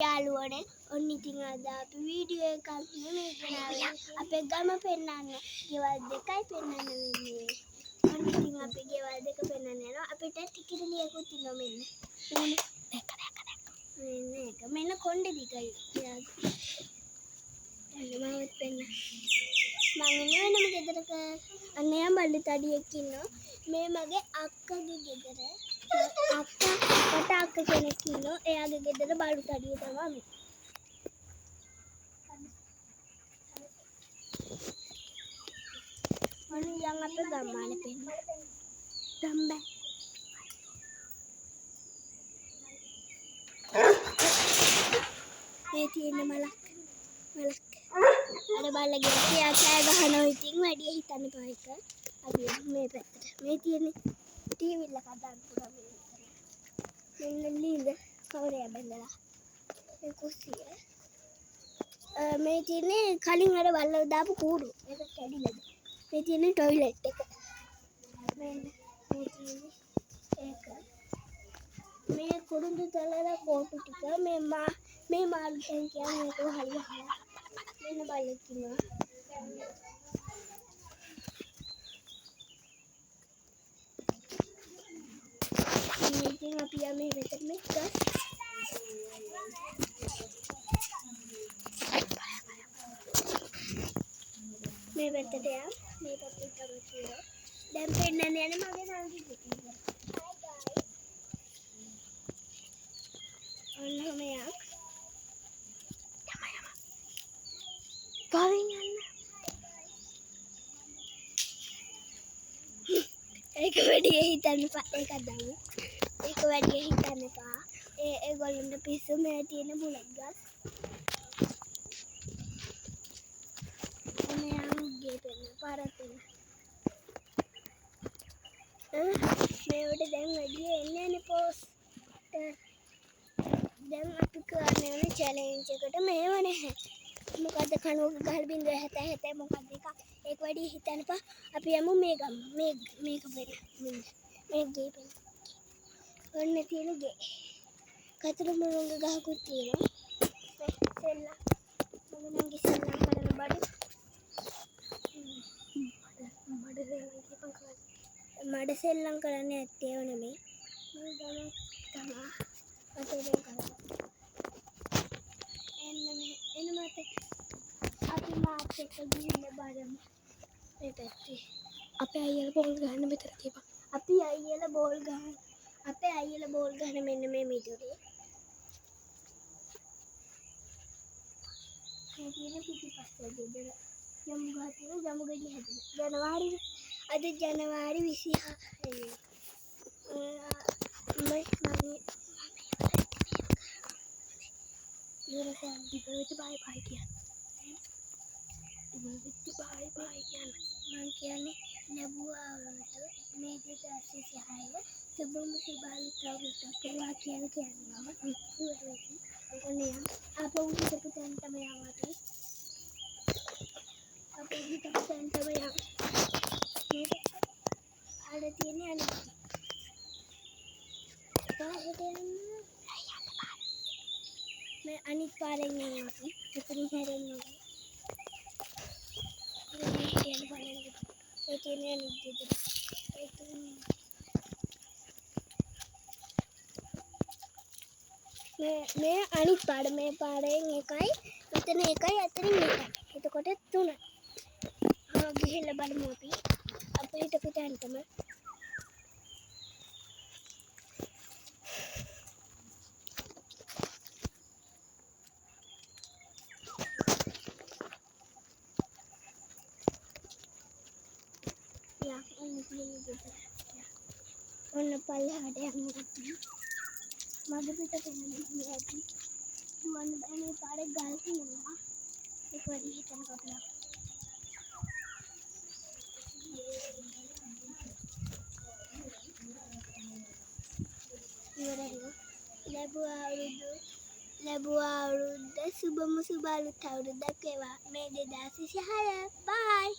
යාළුවනේ ඔන්න ඉතින් අද අපි වීඩියෝ එකක් නෙමෙයි ගෙනාවේ අපේ ගම පෙන්නන්න. ගෙවල් දෙකයි පෙන්නන්න වෙන්නේ. ඔන්න ඉතින් අපි ගෙවල් දෙක පෙන්නන්න යනවා. අපිට ටිකිරිලියකුත් ඉන්නවා මෙන්න. මෙන්න කොණ්ඩේ දිගයි. මමත් පෙන්න. මම ඉන්නේ වෙනම ගෙදරක. අන්න යා බල්ලි තඩියෙක් ඉන්නවා. මේ මගේ අක්කගේ ගෙදර. අක්ක කෙනෙක් ඉන්නවා. එයාගේ ගෙදර බල්ලු තඩිය තමයි මේ. ඔන්න යන් අපේ ගම්මාන පෙන්න. ගම්බෑ. මේ තියෙන මලක්. අර බල්ලගේ එයා කෑ ගහනවා ඉතින් වැඩි හිතන්න එපා එක. අපි මේ පැත්තට. මේ තියෙන්නේ ටීවී එකක් දාන්න පුළුවන් මේ. මෙන්න ලීඳ කවරේ බැලලා. මේ කුස්සිය. මේ තියෙන්නේ කලින් අර බල්ලව දාපු කූඩු. ඒක කැඩිලාද. මේ තියෙන්නේ টয়ලට් එක. මෙන්න මේ තියෙන්නේ ඒක. මේ කුරුඳු තලලා කෝටු ටික මේ මාළු දැන් කියන්නේ මේක හරියට. මෙන්න බල්ලෙක් ඉන්නවා. ඉතින් අපි යන්නේ මෙතන මේක. මේ පැත්තට යන්න. මේ පැත්තට තමයි තියෙන්නේ. දැන් පෙන්නන්න යන්නේ මගේ සංගීතය. ඔන්න මෙයා. ගාවින් යන්න. ඒක වැඩි හිතන්න එපා. ඒක දාමු. ඒක වැඩි හිතන්න එපා. ඒගොල්ලන්ට පිස්සු මේ තියෙන බුලත් ගස්. මෙයා මුගේ පෙන්න පාරක් පෙන්න. මේ උඩ දැන් වැඩි එන්නේ නැහැ පෝස්. දැන් අපි කරන්නේ චැලෙන්ජ් එකට මේව නැහැ. මොකද්ද කණුවක ගහලා 0.77 මොකද්ද එක. ඒක වැඩි හිතන්න එපා. අපි යමු මේ ගම. මේක පෙන්න. මේ ගේ පෙන්න. ඔන්න තියෙන ගේ. කතර මුරුංග ගහකුත් තියෙනවා. සෙල්ලා. මගේ සෙල්ලම් කරන බඩු. මඩ සෙල්ලම් කරන්නේ ඇත්තේ ඒව නෙමෙයි. මේ ගම තමයි අතේ දෙන් කරන්නේ. එන්න මත අපි මාත් එක්ක ගිහින් බලමු. මේ පැත්තේ. අපේ අයියලා බෝල් ගහන්න මෙතන තියපන්. අපේ අයියලා බෝල් ගහන මෙන්න මේ මිදුලේ. මේ තියෙන පිටිපස්සේ ගෙදර. යමු ගහතින යමු ගෙඩි හැදෙන. අද ජනවාරි 26. ඉවරසන් දිගට බයි කියන්නේ. මං කියන්නේ ලැබුවා මේ 2026 සුබම සුබාලිතාවුට කියලා කියනවා. ඔන්නේ අපෝ හිතපු තැන තමයි ආවද? අපෝ හිතපු තැන තමයි ආව. මේක ආඩ තියෙන්නේ අනිත්. පාහෙට යන්න. मैं अनित पारें नहीं आती इतनी हेरें नहीं मैं अनित पाड़ में पारें एकाई इतने एकाई अतरी एकाई तो कोटे तू ना हाँ गिहेला बाल मोटी अब ये तो पिता अंत में ඔන්න පල්ලෙහාට යන්න මගේ පිට පෙන්නන්නේ ඇති දුවන්න බෑ මේ පාරේ ගල් තියෙනවා ඒක වැඩි හිතන්න කපලා ඉවරයි ලැබුවා අවුරුද්ද සුබම සුබ අලුත් අවුරුද්දක් වේවා මේ 2026 බයි